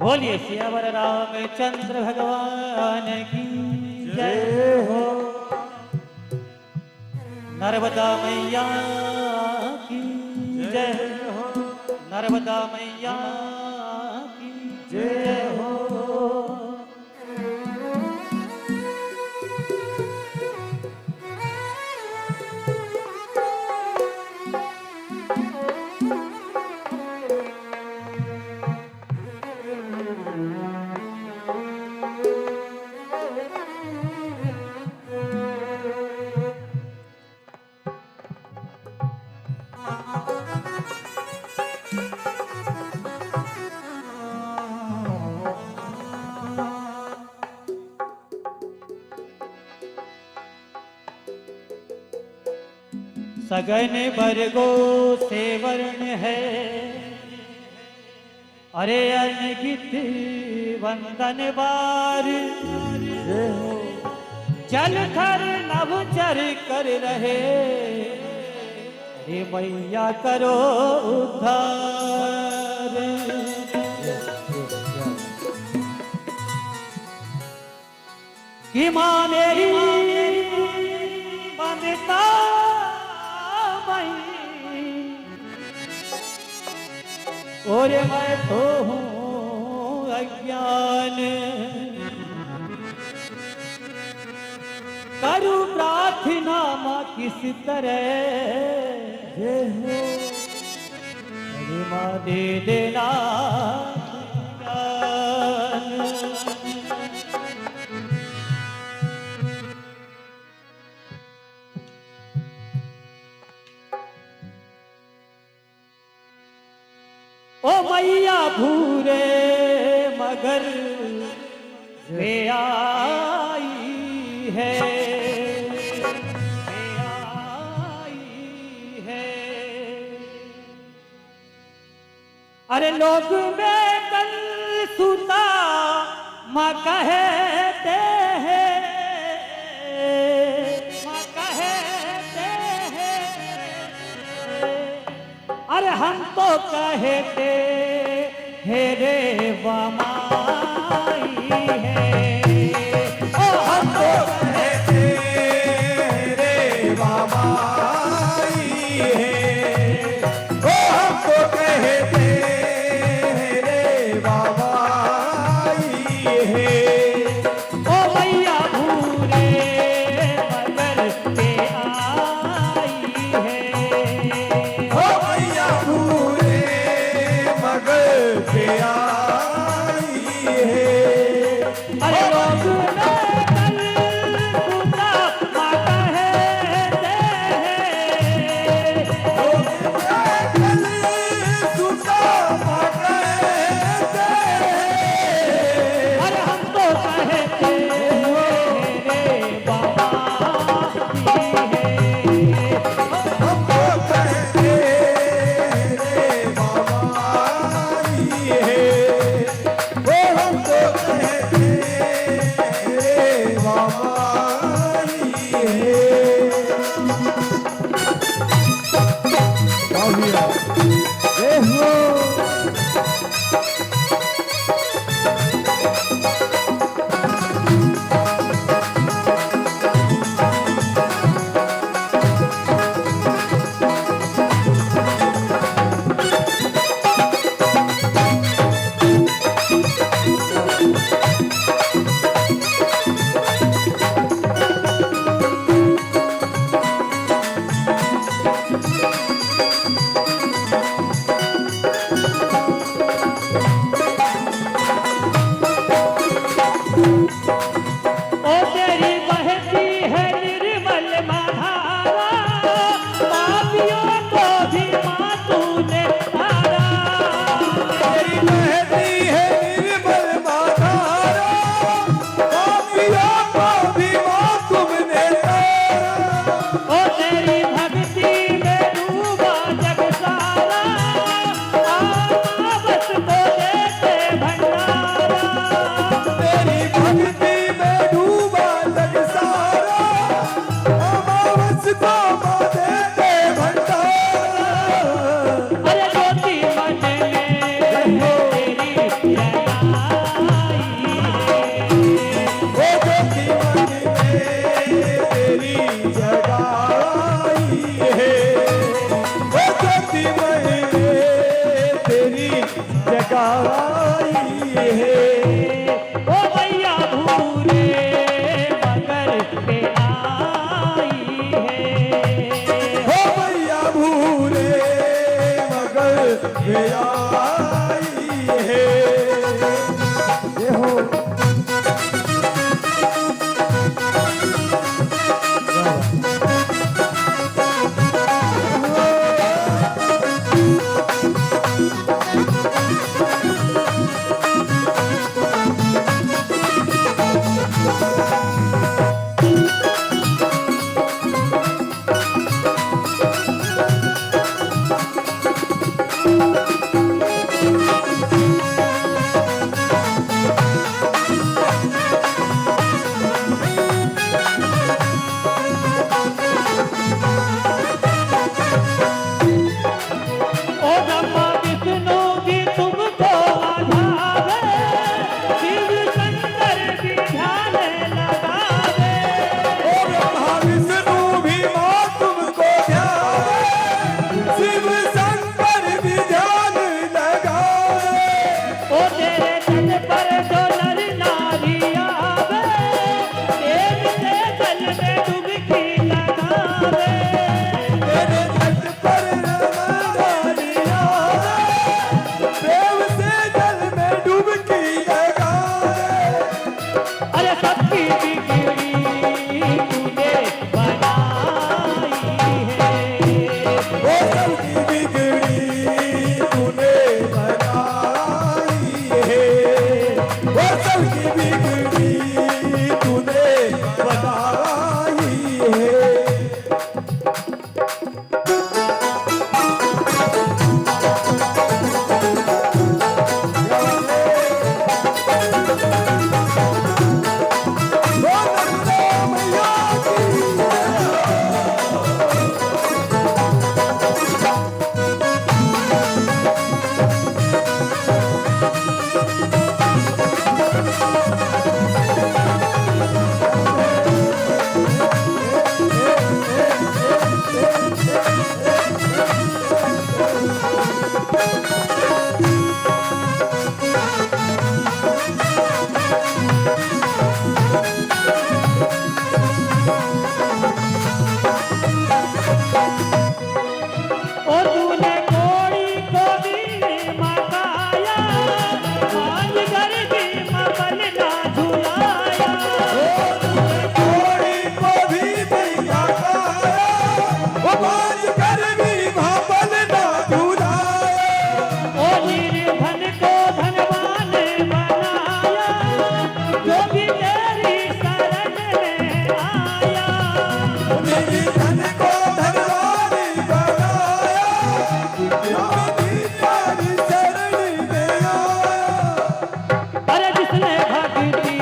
बोलिए सियावर रामचंद्र भगवान की जय हो। नर्मदा मैया की जय हो। नर्मदा मैया की जय हो। सगन वर्गो से वर्ण है, अरे अनगित वंदन बार। जल थर नभचर कर रहे, हे मैया करो उद्धार। कि माँ मेरी ममता और मैं तो हूँ अज्ञान। करूँ प्रार्थना माँ किस तरह, अरे माँ दे देना ज्ञान। ओ मैया भूरे मगर वे आई है, वे आई है। अरे लोग में कल सुना माँ कहते हैं, माँ कहते हैं। अरे हम तो कहते हे रे वमाई है। ओ हम तो कहते रे वमाई है। ओ हम तो कहते रे वमाई है। ओ मैया भूरे मगर के आई है। ओ मैया भूरे मगर के आई है। अरे लोग में कल सुना माँ कहते हैं। लोग में कल सुना माँ कहते हैं। अरे हम तो कहते रे बाबा की है। हम तो कहते रे बाबा की है। वो हम तो कहते रे बाबा की है। देखो ओ तेरी बहती है निर्मल महाधारा, पापियों को भी माँ तूने तारा। तेरी बहती है निर्मल महाधारा, पापियों को भी माँ तुमने तारा। ओ तेरी भक्ति में डूबा जग सारा, माँ बस को देते भंडारा। तेरी भक्ति अरे ज्योति मन में तेरी तेरी जगाई है, ओ ज्योतिमय तेरी जगाई है। ओ मैया भूरे मगर पे आई है। हो मैया भूरे मगर पे आई है। ये हो ओ ब्रह्मा विष्णु भी तुमको आधावे, शिव शंकर भी ध्यान लगावे। ओ ब्रह्मा विष्णु भी मां तुमको ध्यान, शिव शंकर भी ध्यान लगाए। ओ तेरे तट पर जो नर नारी आवे, प्रेम से जल में डुबकी लगावे। तेरे तट पर नारी आवे, प्रेम से जल में डुबकी लगाए। अरे सबकी बिगड़ी तूने बनाई है। वो सबकी बिगड़ी तूने बनाई है, वो सबकी बिगड़ी तूने बनाई है। वो नंदा मैया की ओ तूने कोड़ी को भी मकाया, आज घर भी मगन ना झुलाया। कोड़ी को भी दिया खाया, वो बाज कर भी भापल ना झुलाया। ओ निर्धन को धनवान बनाया, जो भी तेरी शरण में आया। मेरी धन को धनवान बनाया, जो भी तेरी शरण में आया। अरे जिसने भक्ति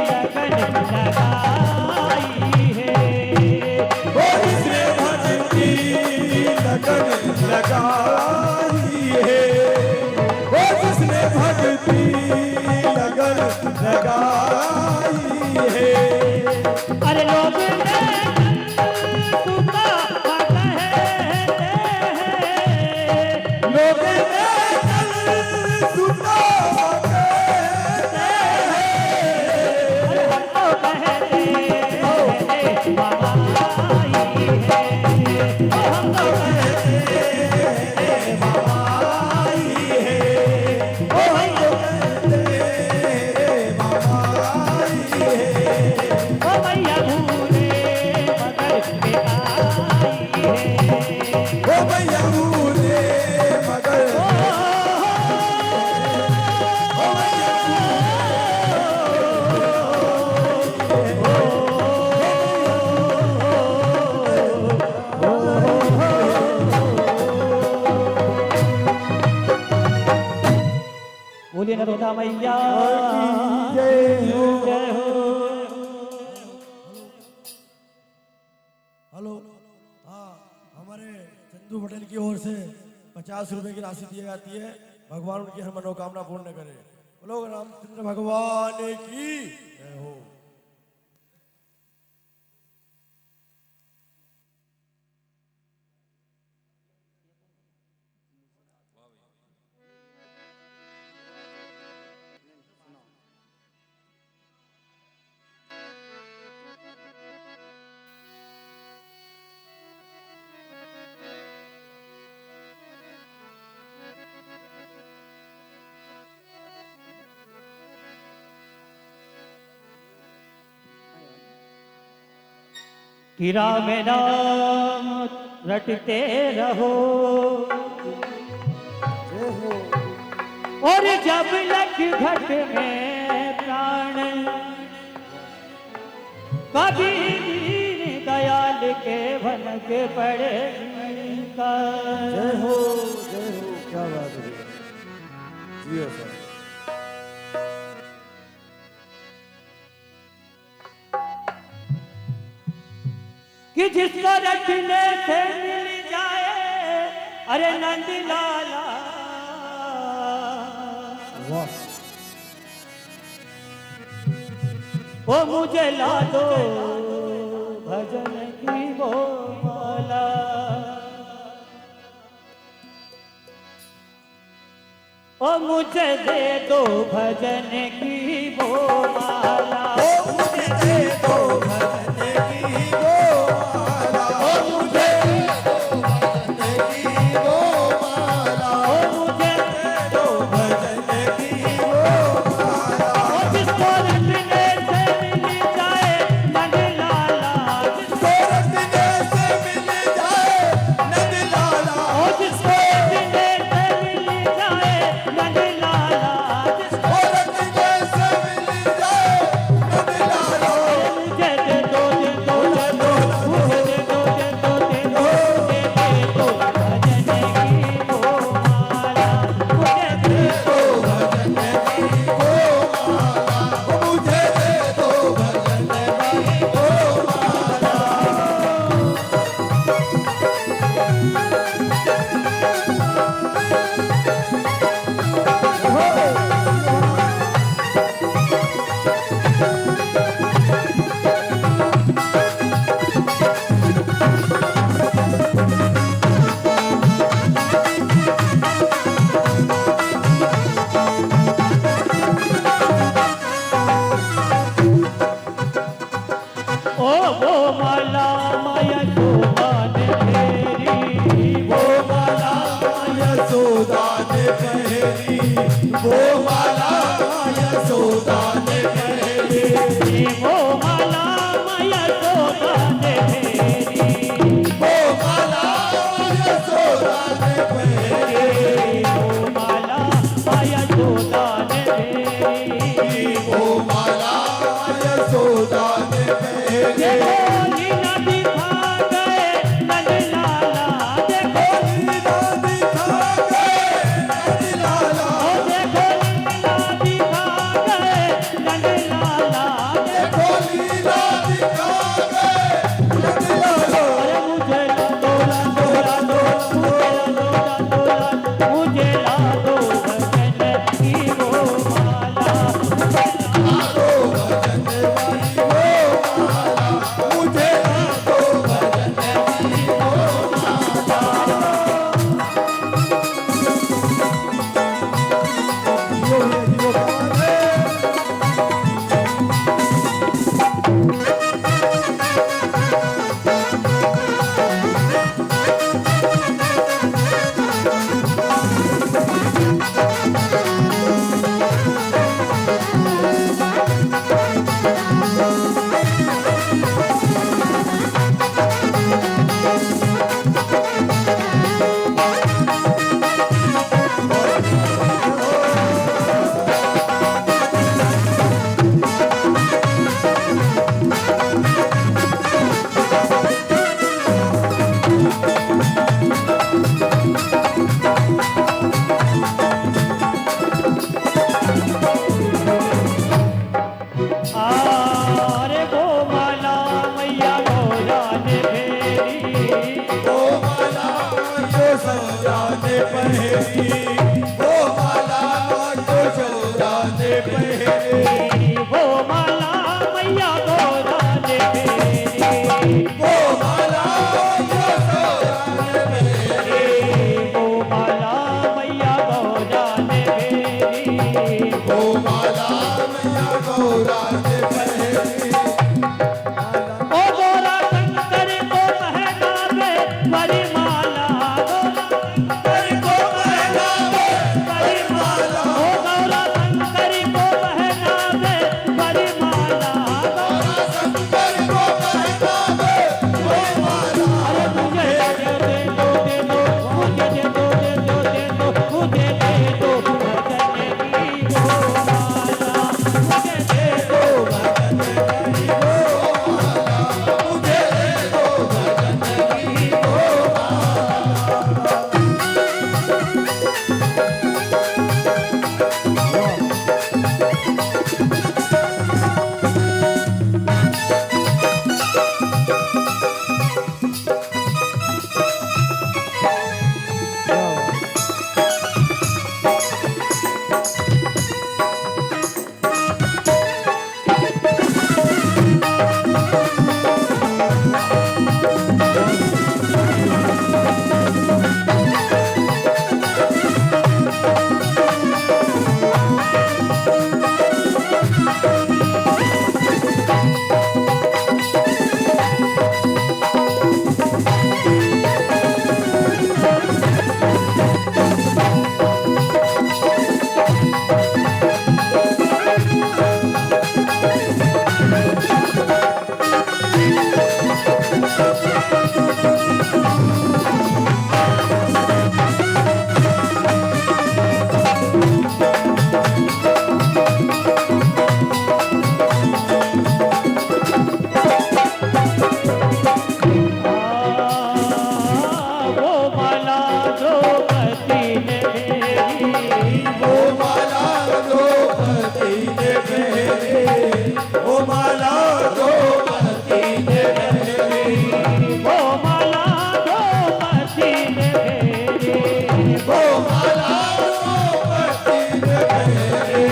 लगन लगाई है। वो जिसने भक्ति लगन लगाई है, वो जिसने भक्ति लगन लगाई है। अरे लोग तुका कहते हैं, लोग सुना कहते हैं, अरे हम तो कहते हैं माई है। ओ हम तो कहते हैं आई है, ओ हम तो कहते हैं मामाई है। ओ मैया भूरे मगर पे आई है। ओ मैया भूले मगर ओ मैया बोलिए नरोदा मैया की जय हो। जय हो। हेलो, हाँ, हमारे चंदू पटेल की ओर से 50 रुपए की राशि दी जाती है। भगवान उनकी हर मनोकामना पूर्ण करे। बोलो रामचंद्र भगवान की जय हो। कि राम नाम रटते रहो और जब लख घट में प्राण कभी दीन दयाल के भनक पड़े का। जय हो क्या बात है जियो सर। कि जिसको रखने से मिल जाए अरे नंद लाला वाह वो मुझे ला दो भजन की वो माला। ओ मुझे दे दो भजन की वो माला। ओ मुझे दे दो भजन की वो माला। ओ मुझे दे दो भजन की वो माला। ओ मुझे दे दो भजन की वो माला। ओ जिसको रखने से मिल जाए नंद लाला। जिसको रखने से मिल जाए नंद लाला। ओ जिसको रखने से मिल जाए नंद लाला। जिसको रखने से मिल जाए नंद लाला। मुझे दे दो मुझे दे दो मुझे दे दो भजन की वो माला। मुझे दे दो भजन की वो माला। ओ मुझे दे दो भजन की वो माला। ओ वो माला माया शोभा ने फेरी। वो माला यशोदा ने पहरी। वो माला यशोदा ने पहरी। वो माला माया शोभा ने फेरी। वो माला यशोदा ने पहरी। वो माला माया शोभा ने फेरी। वो माला यशोदा ने पहरी। देखो लीला दिखा गए नंद लाला। देखो लीला दिखा गए नंद लाला। ओ देखो लीला दिखा गए नंद लाला। देखो लीला दिखा गए नंद लाला। अरे मुझे ला दो मुझे ला दो भजन की वो माला। मुझे ना दो भजन की वो माला। जियो भैया जियो क्या बात है। अरे वो माला मैया गौरा ने फेरी। वो माला यशोदा ने पहरी। वो माला यशोदा ने पहरी। वो माला मैया गौरा ने फेरी। वो माला यशोदा ने पहरी। वो माला मैया गौरा ने फेरी। वो माला मैया गौरा ने पहरी। ओ गोरा शंकर को पहनावे बड़ी माला। गोरा कर को वो माला द्रौपदी ने मेरी, वो माला द्रौपदी ने मेरी, वो माला द्रौपदी ने मेरी, वो माला द्रौपदी ने मेरी, वो माला द्रौपदी ने मेरी,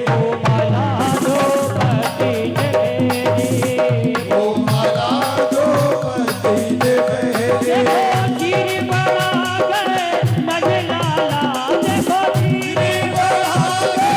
वो माला द्रौपदी ने मेरी। वो माला द्रौपदी ने मेरी। देखो तीर बड़ा गए नगलाला, देखो तीर बढ़ा के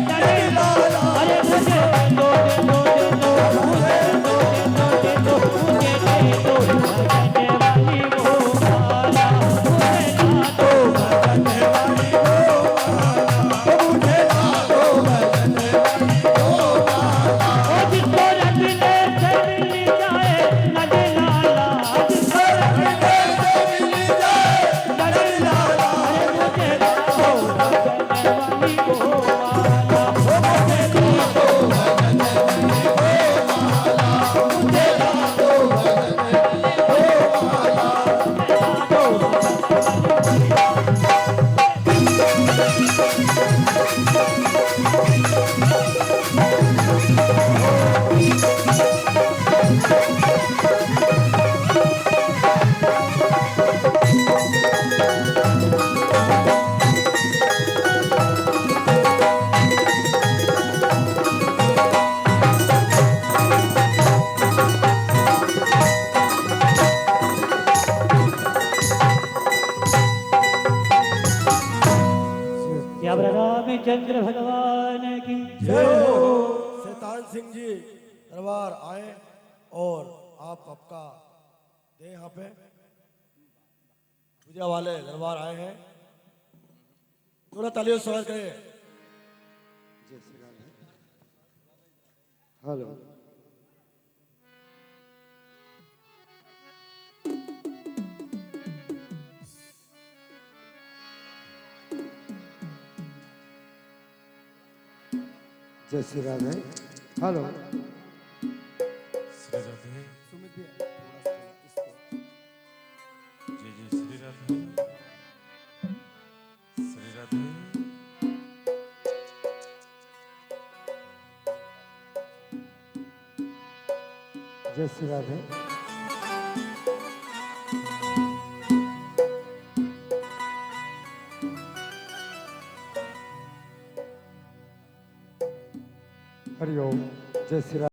नगलाला। अरे मुझे दो दे दो दे दो, मुझे दो दे दो दे दो, मुझे दे दो भगने वाली वो माला, मुझे ना दो भगने वाली वो माला, मुझे ना दो भगने वाली वो माला। ओ जिसको रखने से मिल जाए नगलाला, जिसको रखने से मिल जाए नगलाला। अरे मुझे ना दो भगने वाली वो माला, ओ मुझे ना दो भगने वाली वो माला, मुझे ना दो भगने वाली वो माला। या रामचंद्र भगवान की जय हो। शैतान सिंह जी दरबार आए और आप आपका दे यहाँ पे पूजा वाले दरबार आए हैं, थोड़ा तालियों से स्वागत करें। हेलो। जय श्री राधे। हेलो। श्री राधे। जय जय श्री राधे। श्री राधे। जय श्री राधे। हरिओम। जय श्री राधे।